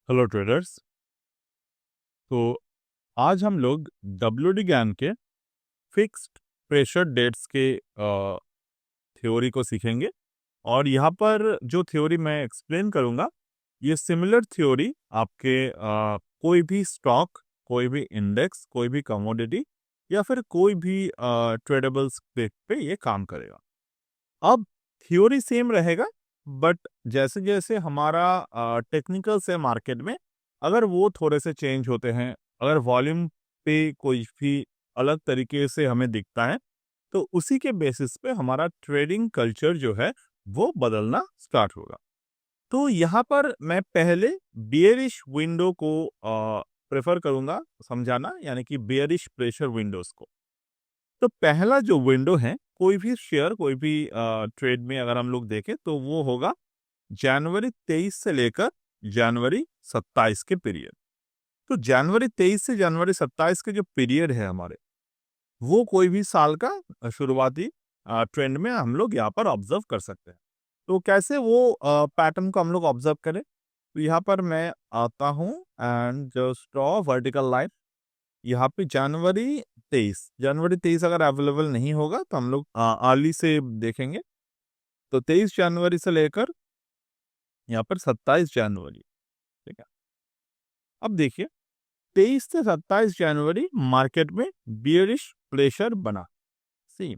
Hello traders. तो आज हम लोग डब्ल्यूडी ज्ञान के फिक्स्ड प्रेशर डेट्स के थ्योरी को सीखेंगे। और यहाँ पर जो थ्योरी मैं एक्सप्लेन करूँगा, ये सिमिलर थ्योरी आपके कोई भी स्टॉक, कोई भी इंडेक्स, कोई भी कमोडिटी या फिर कोई भी ट्रेडेबल्स पे ये काम करेगा। अब थ्योरी सेम रहेगा, बट जैसे जैसे हमारा टेक्निकल्स है मार्केट में, अगर वो थोड़े से चेंज होते हैं, अगर वॉल्यूम पे कोई भी अलग तरीके से हमें दिखता है, तो उसी के बेसिस पे हमारा ट्रेडिंग कल्चर जो है वो बदलना स्टार्ट होगा। तो यहाँ पर मैं पहले बियरिश विंडो को प्रेफर करूंगा समझाना, यानी कि बियरिश प्रेशर विंडोज को। तो पहला जो विंडो है, कोई भी शेयर, कोई भी ट्रेड में अगर हम लोग देखें तो वो होगा जनवरी 23 से लेकर जनवरी 27 के पीरियड। तो जनवरी 23 से जनवरी 27 के जो पीरियड है हमारे, वो कोई भी साल का शुरुआती ट्रेंड में हम लोग यहाँ पर ऑब्जर्व कर सकते हैं। तो कैसे वो पैटर्न को हम लोग ऑब्जर्व करें, तो यहाँ पर मैं आता हूँ and just draw vertical line. यहाँ पे जनवरी 23 अगर अवेलेबल नहीं होगा तो हम लोग अर्ली से देखेंगे। तो 23 जनवरी से लेकर यहाँ पर 27 जनवरी, ठीक है। अब देखिए, 23 से 27 जनवरी मार्केट में बियरिश प्रेशर बना। सी,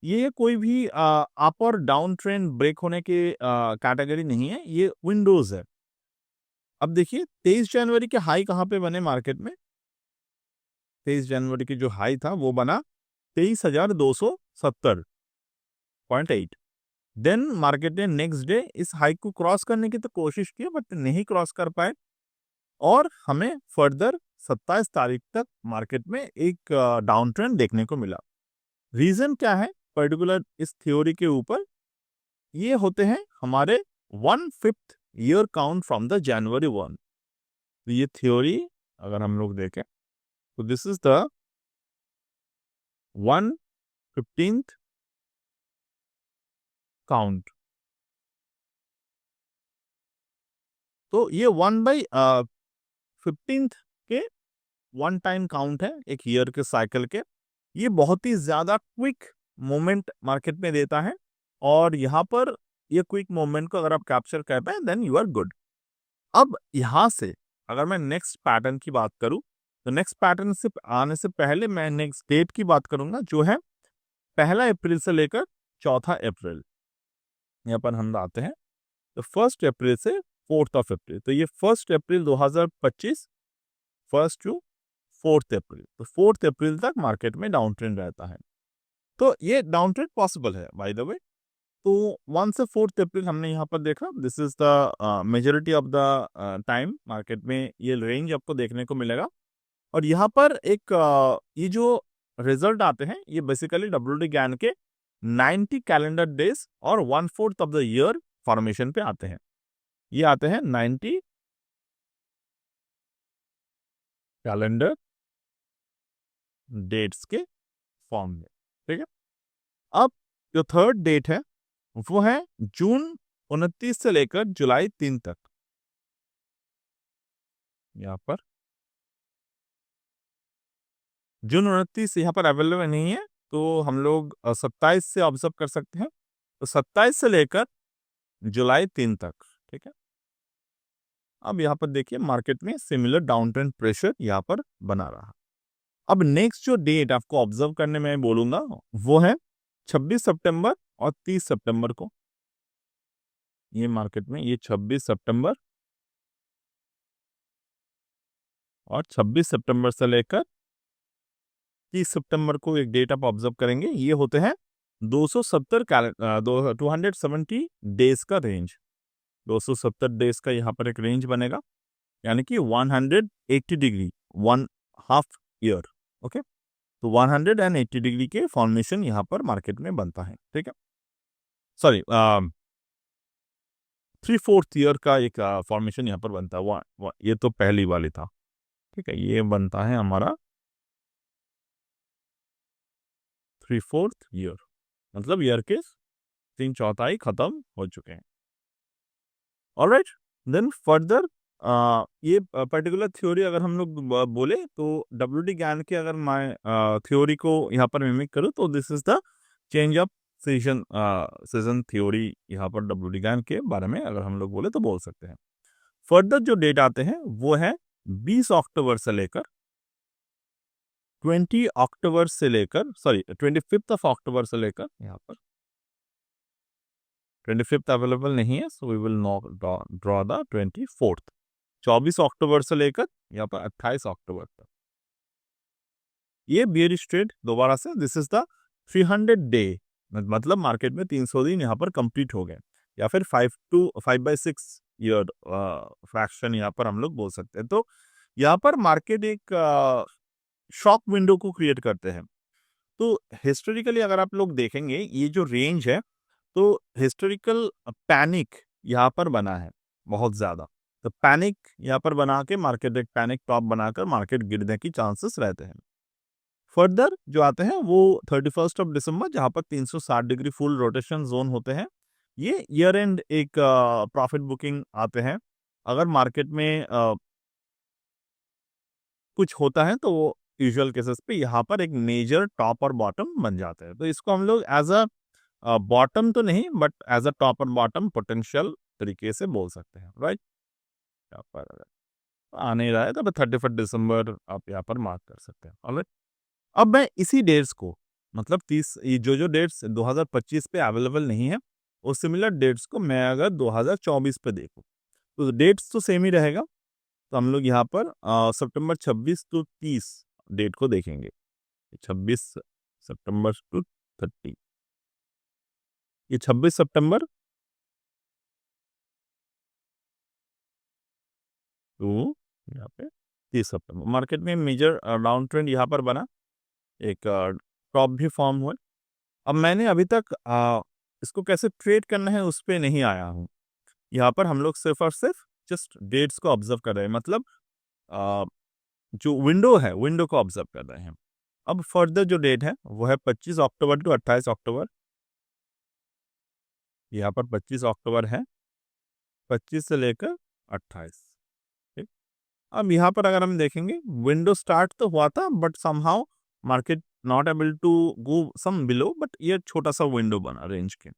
ये कोई भी अप और डाउन ट्रेंड ब्रेक होने के कैटेगरी नहीं है, ये विंडोज है। अब देखिए, 23 जनवरी के हाई कहाँ पे बने मार्केट में? 23 जनवरी की जो हाई था वो बना 23,270.8। देन मार्केट ने नेक्स्ट डे इस हाई को क्रॉस करने की तो कोशिश की, बट नहीं क्रॉस कर पाए, और हमें फर्दर 27 तारीख तक मार्केट में एक डाउन ट्रेंड देखने को मिला। रीजन क्या है पर्टिकुलर इस थ्योरी के ऊपर? ये होते हैं हमारे 1/5 year count from the January 1। तो ये थ्योरी अगर हम लोग देखें तो दिस इज द 1/15 काउंट। तो ये 1/15 के वन टाइम काउंट है एक ईयर के साइकिल के। ये बहुत ही ज्यादा क्विक मोमेंट मार्केट में देता है, और यहाँ पर ये क्विक मोमेंट को अगर आप कैप्चर कर पाए देन यू आर गुड। अब यहाँ से अगर मैं नेक्स्ट पैटर्न की बात करूं, तो नेक्स्ट पैटर्न से आने से पहले मैं नेक्स्ट डेट की बात करूंगा, जो है 1 अप्रैल से लेकर 4 अप्रैल। यहाँ पर हम आते हैं तो 1 अप्रैल से 4 अप्रैल। तो ये 1 अप्रैल 2025, 1 to 4 अप्रैल, तो 4 अप्रैल तक मार्केट में डाउन ट्रेंड रहता है। तो ये डाउन ट्रेंड पॉसिबल है बाय द वे। तो 1 से 4 अप्रैल हमने यहाँ पर देखा, this is the majority of the time market में ये रेंज आपको देखने को मिलेगा। और यहाँ पर एक ये जो रिजल्ट आते हैं, ये बेसिकली डब्ल्यूडी ज्ञान के 90 कैलेंडर डेज और 1/4 ऑफ द ईयर फॉर्मेशन पे आते हैं। ये आते हैं 90 कैलेंडर डेट्स के फॉर्म में, ठीक है। अब जो थर्ड डेट है वो है जून 29 से लेकर जुलाई 3 तक। यहाँ पर जून 29 यहाँ पर अवेलेबल नहीं है, तो हम लोग 27 से ऑब्जर्व कर सकते हैं। तो 27 से लेकर जुलाई 3 तक, ठीक है। अब यहाँ पर देखिए, मार्केट में सिमिलर डाउन ट्रेंड प्रेशर यहाँ पर बना रहा। अब नेक्स्ट जो डेट आपको ऑब्जर्व करने में बोलूंगा वो है 26 सितंबर और 30 सितंबर को। ये मार्केट में ये 26 सितंबर और 26 सितंबर से लेकर 30 सितंबर को एक डेट आप ऑब्जर्व करेंगे। ये होते हैं 270 डेज का रेंज। 270 डेज का यहाँ पर एक रेंज बनेगा, यानी कि 180 डिग्री, 1/2 ईयर। ओके, तो 180 डिग्री के फॉर्मेशन यहाँ पर मार्केट में बनता है, ठीक है। सॉरी, 3/4 ईयर का एक फॉर्मेशन यहाँ पर बनता है। ये तो पहली वाली था, ठीक है। ये बनता है हमारा 3/4 ईयर, मतलब ईयर के 3/4 खत्म हो चुके हैं। ऑलराइट, देन फर्दर ये पर्टिकुलर थ्योरी अगर हम लोग बोले तो डब्ल्यूडी ज्ञान के अगर मैं थ्योरी को यहाँ पर मिमिक करूँ तो this is the change off season theory यहाँ पर डब्ल्यूडी ज्ञान के बारे में अगर हम लोग बोले तो बोल सकते हैं। फर्दर जो डेट आते हैं वो है 20 अक्टूबर से लेकर 25th ऑफ अक्टूबर से लेकर यहाँ पर 25th अवेलेबल नहीं है, so we will not draw the 24th। 24 अक्टूबर से लेकर यहाँ पर 28 अक्टूबर तक ये बियरिश ट्रेड दोबारा से, दिस इज द 300 डे, मतलब मार्केट में 300 दिन यहाँ पर कंप्लीट हो गए, या फिर 5/6 ईयर फ्रैक्शन यहाँ पर हम लोग बोल सकते हैं। तो यहाँ पर मार्केट एक शॉक विंडो को क्रिएट करते हैं। तो हिस्टोरिकली अगर आप लोग देखेंगे ये जो रेंज है, तो हिस्टोरिकल पैनिक यहाँ पर बना है बहुत ज़्यादा। तो पैनिक यहाँ पर बना के मार्केट एक पैनिक टॉप बनाकर मार्केट गिरने की चांसेस रहते हैं। फर्दर जो आते हैं वो 31 ऑफ दिसंबर, जहाँ पर 360 डिग्री फुल रोटेशन जोन होते हैं। ये ईयर एंड एक प्रॉफिट बुकिंग आते हैं। अगर मार्केट में कुछ होता है तो वो यूजुअल केसेस पे यहाँ पर एक मेजर टॉप और बॉटम बन जाते हैं। तो इसको हम लोग एज अ बॉटम तो नहीं बट एज अ टॉप और बॉटम पोटेंशियल तरीके से बोल सकते हैं, राइट। यहाँ पर अगर आ नहीं रहा है तो 31 दिसंबर आप यहाँ पर मार्क कर सकते हैं, ऑलराइट। अब मैं इसी डेट्स को, मतलब 30 ये जो डेट्स 2025 पे अवेलेबल नहीं है, वो सिमिलर डेट्स को मैं अगर 2024 पे देखूँ तो डेट्स तो सेम ही रहेगा। तो हम लोग यहाँ पर सितंबर 26 टू 30 डेट को देखेंगे, 26 सितंबर टू 30। ये 26 सितंबर टू यहाँ पे 30 सितंबर मार्केट में मेजर डाउन ट्रेंड यहाँ पर बना, एक टॉप भी फॉर्म हुआ। अब मैंने अभी तक इसको कैसे ट्रेड करना है उस पर नहीं आया हूँ। यहाँ पर हम लोग सिर्फ और सिर्फ जस्ट डेट्स को ऑब्जर्व कर रहे हैं, मतलब जो विंडो है विंडो को ऑब्जर्व कर रहे हैं। अब फर्दर जो डेट है वो है 25 अक्टूबर टू 28 अक्टूबर। यहाँ पर 25 अक्टूबर है, 25 से लेकर 28। ठीक। अब यहाँ पर अगर हम देखेंगे विंडो स्टार्ट तो हुआ था but somehow market not able to go some below, but ये छोटा सा विंडो बना रेंज के।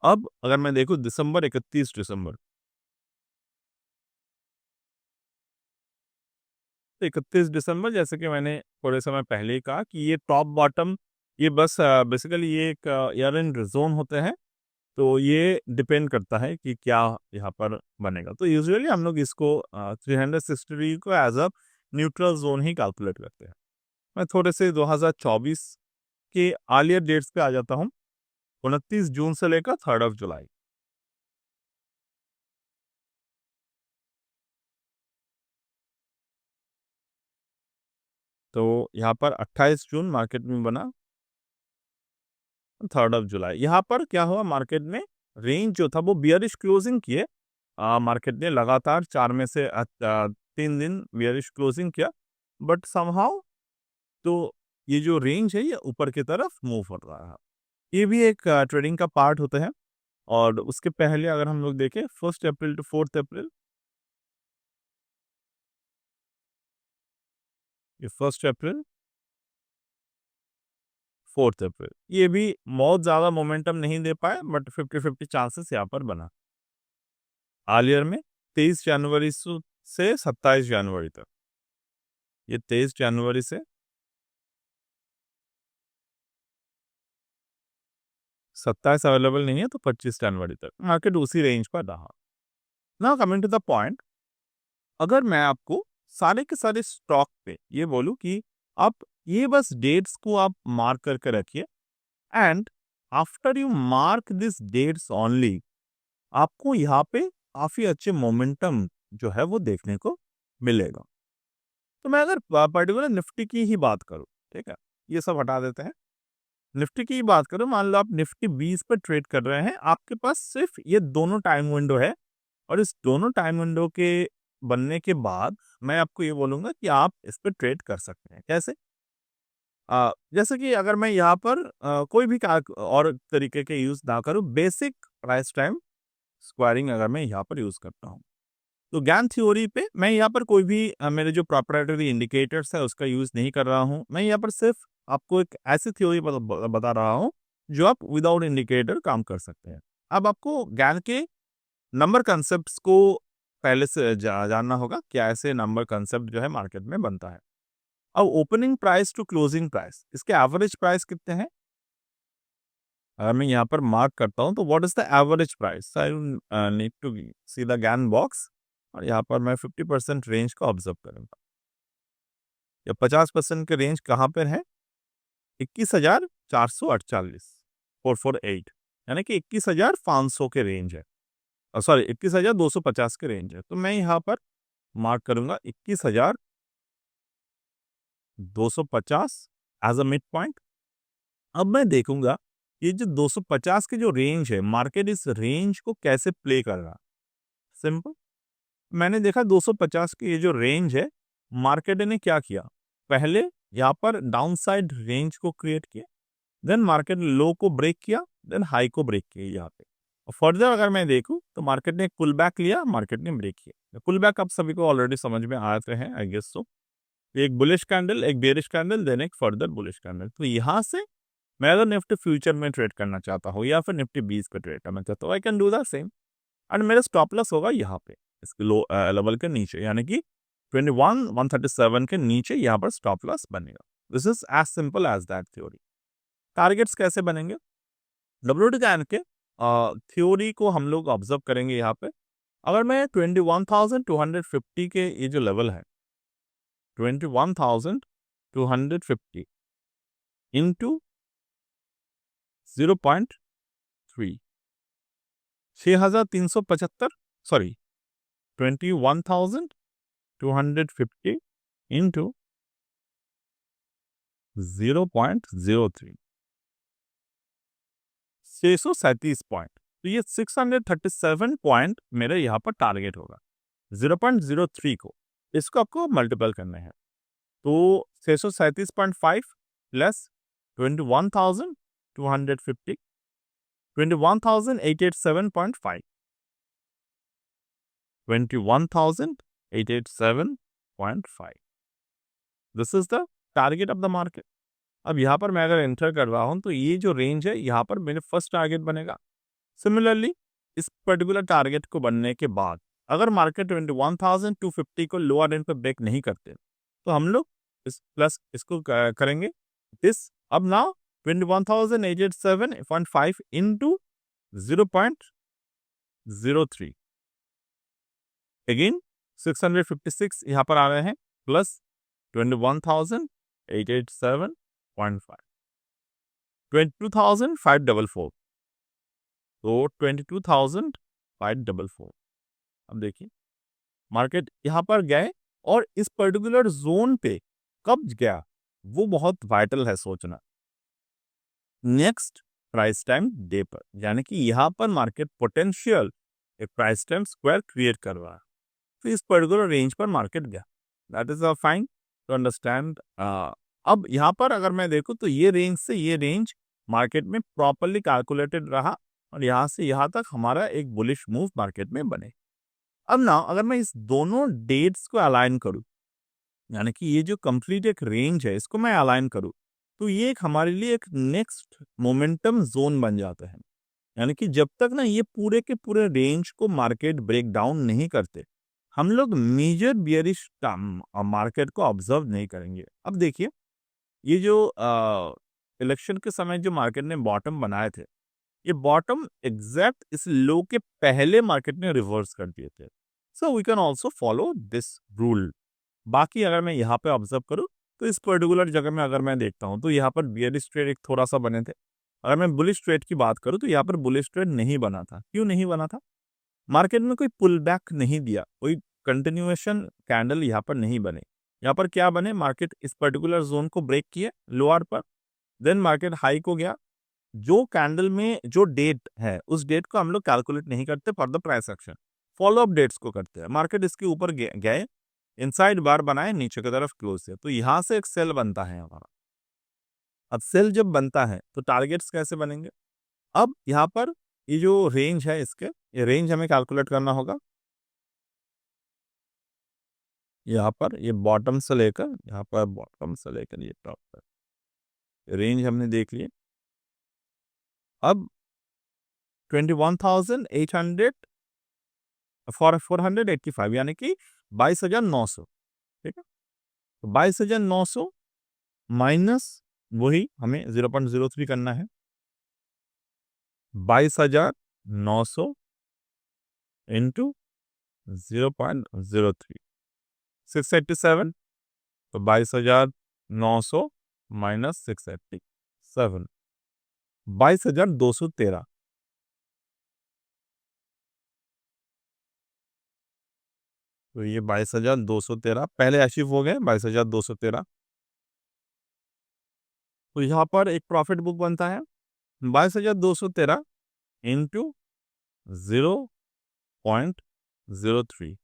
अब अगर मैं देखूं दिसंबर 31 दिसंबर, तो 31 दिसंबर जैसे कि मैंने थोड़े समय पहले ही कहा कि ये टॉप बॉटम, ये बस बेसिकली ये एक ईयर एंड जोन होते हैं। तो ये डिपेंड करता है कि क्या यहाँ पर बनेगा। तो यूजुअली हम लोग इसको 360 को एज अ न्यूट्रल जोन ही कैलकुलेट करते हैं। मैं थोड़े से 2024 के अर्लियर डेट्स पे आ जाता हूँ, 29 जून से लेकर 3 ऑफ जुलाई। तो यहाँ पर 28 जून मार्केट में बना, 3 ऑफ जुलाई। यहाँ पर क्या हुआ, मार्केट में रेंज जो था वो बियरिश क्लोजिंग किए। मार्केट ने लगातार 4 में से 3 दिन बियरिश क्लोजिंग किया, बट समहाउ तो ये जो रेंज है ये ऊपर की तरफ मूव कर रहा है। ये भी एक ट्रेडिंग का पार्ट होता है। और उसके पहले अगर हम लोग देखें 1 अप्रैल टू 4 अप्रैल, ये 1 अप्रैल 4 अप्रैल, ये भी बहुत ज़्यादा मोमेंटम नहीं दे पाए बट 50-50 चांसेस यहाँ पर बना। आलियर में 23 जनवरी से 27 जनवरी तक, ये 23 जनवरी से 27 अवेलेबल नहीं है, तो 25 जनवरी तक मार्केट उसी रेंज पर रहा। Now coming to the point, अगर मैं आपको सारे के सारे स्टॉक पे ये बोलूं कि आप ये बस डेट्स को आप मार्क करके रखिए, and after you mark this dates only, आपको यहाँ पे काफी अच्छे मोमेंटम जो है वो देखने को मिलेगा। तो मैं अगर पर्टिकुलर निफ्टी की ही बात करूं, ठीक है, ये सब हटा देते हैं, निफ्टी की ही बात करूं, मान लो आप निफ्टी 20 पर ट्रेड कर रहे हैं, आपके पास सिर्फ ये दोनों टाइम विंडो है। और इस दोनों टाइम विंडो के बनने के बाद मैं आपको ये बोलूंगा कि आप इस पर ट्रेड कर सकते हैं। कैसे? जैसे कि अगर मैं यहाँ पर कोई भी और तरीके के यूज ना करूँ, बेसिक प्राइस टाइम स्क्वायरिंग अगर मैं यहाँ पर यूज करता हूँ, तो गैन थ्योरी पे मैं यहाँ पर कोई भी मेरे जो प्रोप्राइटरी इंडिकेटर्स है उसका यूज़ नहीं कर रहा हूँ। मैं यहाँ पर सिर्फ आपको एक ऐसी थ्योरी बता रहा हूँ जो आप विदाउट इंडिकेटर काम कर सकते हैं। अब आपको गैन के नंबर कंसेप्ट्स को पहले से जानना होगा, क्या ऐसे नंबर कंसेप्ट जो है मार्केट में बनता है। अब opening price to closing price, इसके एवरेज प्राइस कितने हैं? अगर मैं यहाँ पर मार्क करता हूँ तो what is the average price, I need to see the Gann box, और यहाँ पर मैं 50% रेंज को ऑब्जर्व करूंगा। या 50% के रेंज कहाँ पर है? 21,448 448, यानी कि 21,500 के रेंज है, सॉरी 21,250 के रेंज है। तो मैं यहाँ पर मार्क करूंगा 21,250 एज अ मिड पॉइंट। अब मैं देखूंगा ये जो 250 के जो रेंज है, मार्केट इस रेंज को कैसे प्ले कर रहा। सिंपल, मैंने देखा 250 की ये जो रेंज है, मार्केट ने क्या किया, पहले यहाँ पर डाउन साइड रेंज को क्रिएट किया, देन मार्केट लो को ब्रेक किया, देन हाई को ब्रेक किया यहाँ पे। और फर्दर अगर मैं देखूं तो मार्केट ने एक पुल बैक लिया, मार्केट ने ब्रेक किया। पुल बैक आप सभी को ऑलरेडी समझ में आते हैं, आई गेस सो। एक बुलिश कैंडल, एक बेरिश कैंडल, देन एक फर्दर बुलिश कैंडल। तो यहाँ से मैं अगर निफ्टी फ्यूचर में ट्रेड करना चाहता हूँ या फिर निफ्टी 20 पे ट्रेड करना चाहता हूँ, I can do the same. And मेरा स्टॉप लॉस होगा यहाँ पे, इसके लो लेवल के नीचे, यानी कि 21,137 के नीचे यहाँ पर स्टॉप लॉस बनेगा। This is as simple as that theory. Targets कैसे बनेंगे? WD के थ्योरी को हम लोग ऑब्जर्व करेंगे यहाँ पे। अगर मैं 21,250 के ये जो लेवल है, 21,250 इंटू 0.3, 6,375, सॉरी 21,250 इंटू 0.03, 637 पॉइंट। तो ये 637 पॉइंट मेरे यहाँ पर टारगेट होगा। 0.03 को, इसको आपको मल्टीपल करना है। तो 637.5 plus 21,250, 21,887.5, 21,887.5, this is the target of the market. अब यहाँ पर मैं अगर एंटर कर रहा हूँ तो ये जो रेंज है, यहाँ पर मेरे फर्स्ट टारगेट बनेगा। सिमिलरली इस पर्टिकुलर टारगेट को बनने के बाद अगर मार्केट 21,250 को लोअर एंड पे ब्रेक नहीं करते तो हम लोग इस प्लस इसको करेंगे दिस। अब नाउ 21,887.5 इंटू 0.03, अगेन 656 यहाँ पर आ रहे हैं, प्लस 21,887.5, 22,544, तो 22,544। अब देखिए मार्केट यहाँ पर गए और इस पर्टिकुलर जोन पे कब गया, वो बहुत वाइटल है सोचना। नेक्स्ट प्राइस टाइम डे पर, यानी कि यहाँ पर मार्केट पोटेंशियल एक प्राइस टाइम स्क्वायर क्रिएट कर रहा है, तो इस पर्टिकुलर रेंज पर मार्केट गया। That is a fine to understand. अब यहाँ पर अगर मैं देखूँ तो ये रेंज से ये रेंज मार्केट में प्रॉपरली कैलकुलेटेड रहा और यहाँ से यहाँ तक हमारा एक बुलिश मूव मार्केट में बने। अब ना अगर मैं इस दोनों डेट्स को अलाइन करूं, यानी कि ये जो कंप्लीट एक रेंज है इसको मैं अलाइन करूं, तो ये एक हमारे लिए एक नेक्स्ट मोमेंटम जोन बन जाता है। यानी कि जब तक ना ये पूरे के पूरे रेंज को मार्केट ब्रेक डाउन नहीं करते, हम लोग मेजर बियरिश मार्केट को ऑब्जर्व नहीं करेंगे। अब देखिए ये जो इलेक्शन के समय जो मार्केट ने बॉटम बनाए थे, ये बॉटम एग्जैक्ट इस लो के पहले मार्केट ने रिवर्स कर दिए थे। So we can also follow this rule. बाकी अगर मैं यहाँ पे ऑब्जर्व करूँ तो इस पर्टिकुलर जगह में अगर मैं देखता हूँ तो यहाँ पर बियरिश ट्रेड एक थोड़ा सा बने थे। अगर मैं बुलिश ट्रेड की बात करूँ तो यहाँ पर बुलिश ट्रेड नहीं बना था। क्यों नहीं बना था? मार्केट में कोई पुल बैक नहीं दिया, कोई कंटिन्यूएशन कैंडल यहाँ पर नहीं बने। यहाँ पर क्या बने, मार्केट इस पर्टिकुलर जोन को ब्रेक किए लोअर पर, देन मार्केट हाई को गया। जो कैंडल में जो डेट है उस डेट को हम लोग कैलकुलेट नहीं करते for the price action, follow up dates को करते हैं। मार्केट इसके ऊपर गए, इनसाइड बार बनाए, नीचे की तरफ क्लोज है, तो यहाँ से एक सेल बनता है हमारा। अब सेल जब बनता है तो टारगेट्स कैसे बनेंगे? अब यहाँ पर ये जो रेंज है इसके, ये रेंज हमें कैलकुलेट करना होगा। यहाँ पर ये बॉटम से लेकर यहाँ पर बॉटम से लेकर ये टॉप तक रेंज हमने देख ली। अब 21,800 फॉर 485 यानी कि 22,900, ठीक है। तो 22,900 माइनस वही हमें 0.03 करना है, 22,900 इंटू 0.03 687। तो 22,900 माइनस 687 22,213। तो ये 22,213 पहले अचीव हो गए, 22,213। तो यहाँ पर एक प्रॉफिट बुक बनता है 22,213 इंटू 0.03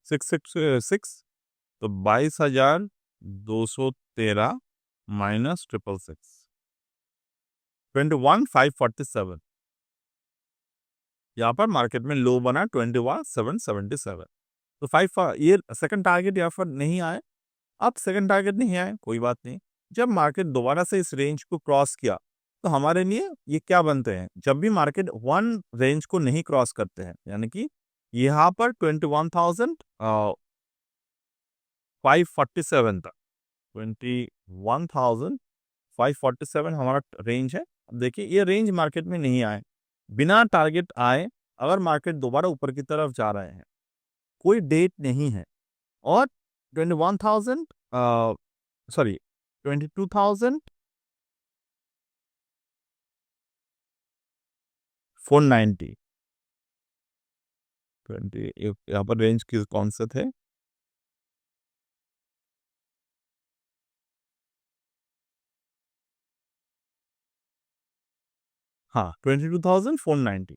666। तो 22,213 माइनस 666 21,547। यहाँ पर मार्केट में लो बना 21,777। तो 5 ये सेकंड टारगेट यहाँ पर नहीं आए। अब सेकंड टारगेट नहीं आए, कोई बात नहीं। जब मार्केट दोबारा से इस रेंज को क्रॉस किया तो हमारे लिए ये क्या बनते हैं, जब भी मार्केट वन रेंज को नहीं क्रॉस करते हैं, यानी कि यहाँ पर 21,547 तक, 21,547 हमारा रेंज है। अब देखिए ये रेंज मार्केट में नहीं आए, बिना टारगेट आए अगर मार्केट दोबारा ऊपर की तरफ जा रहे हैं, कोई डेट नहीं है, और 21,000 सॉरी 22,490 यहाँ पर रेंज कौन से थे, हाँ 22,490।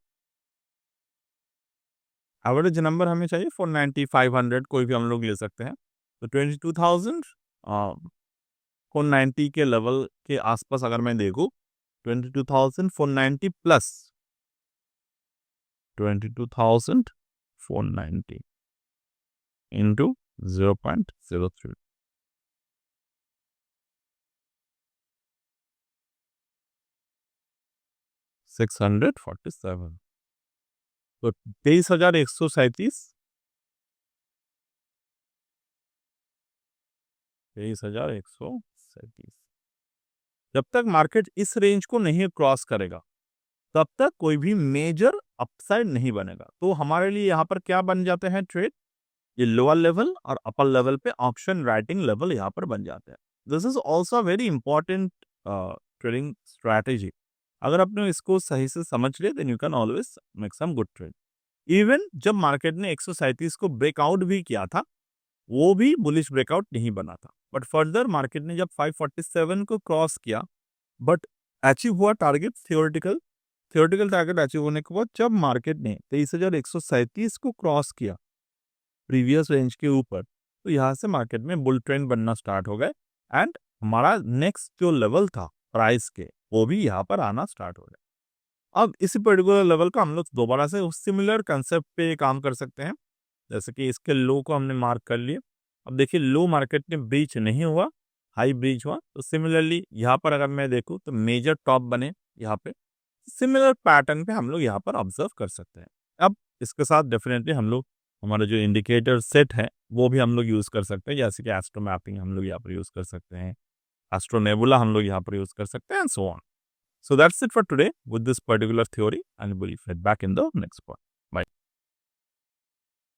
एवरेज नंबर हमें चाहिए 490 500 कोई भी हम लोग ले सकते हैं। तो 22,490 के लेवल के आसपास अगर मैं देखूँ, 22,490 प्लस 22,490 इंटू 0.03 647। तो 23,137 23,137। जब तक मार्केट इस रेंज को नहीं क्रॉस करेगा तब तक कोई भी मेजर अपसाइड नहीं बनेगा। तो हमारे लिए यहाँ पर क्या बन जाते हैं ट्रेड, ये लोअर लेवल और अपर लेवल पे ऑप्शन राइटिंग लेवल यहाँ पर बन जाते हैं। This is also very important trading strategy. अगर आपने इसको सही से समझ लिया then you can always make some good trade. Even जब मार्केट ने 137 को ब्रेकआउट भी किया था, वो भी बुलिश ब्रेकआउट नहीं बना था, बट फर्दर मार्केट ने जब 547 को क्रॉस किया, बट अचीव हुआ टारगेट, थियोरेटिकल टारगेट अचीव होने के बाद जब मार्केट ने 23,137 को क्रॉस किया प्रीवियस रेंज के ऊपर, तो यहाँ से मार्केट में बुल ट्रेंड बनना स्टार्ट हो गए, एंड हमारा नेक्स्ट जो लेवल था प्राइस के वो भी यहाँ पर आना स्टार्ट हो गया। अब इसी पर्टिकुलर लेवल का हम लोग दोबारा से उस सिमिलर कंसेप्ट पे काम कर सकते हैं, जैसे कि इसके लो को हमने मार्क कर लिए। अब देखिए लो मार्केट में ब्रीच नहीं हुआ, हाई ब्रीच हुआ, तो सिमिलरली यहाँ पर अगर मैं देखूँ तो मेजर टॉप बने यहाँ पे, सिमिलर पैटर्न पे हम लोग यहाँ पर ऑब्जर्व कर सकते हैं। अब इसके साथ डेफिनेटली हम लोग हमारा जो इंडिकेटर सेट है वो भी हम लोग यूज़ कर सकते हैं, जैसे कि एस्ट्रो मैपिंग हम लोग यहाँ पर यूज़ कर सकते हैं, एस्ट्रो नेबुला हम लोग यहाँ पर यूज़ कर सकते हैं, and so on. So that's it for today with this particular theory, and we'll get back in the next part.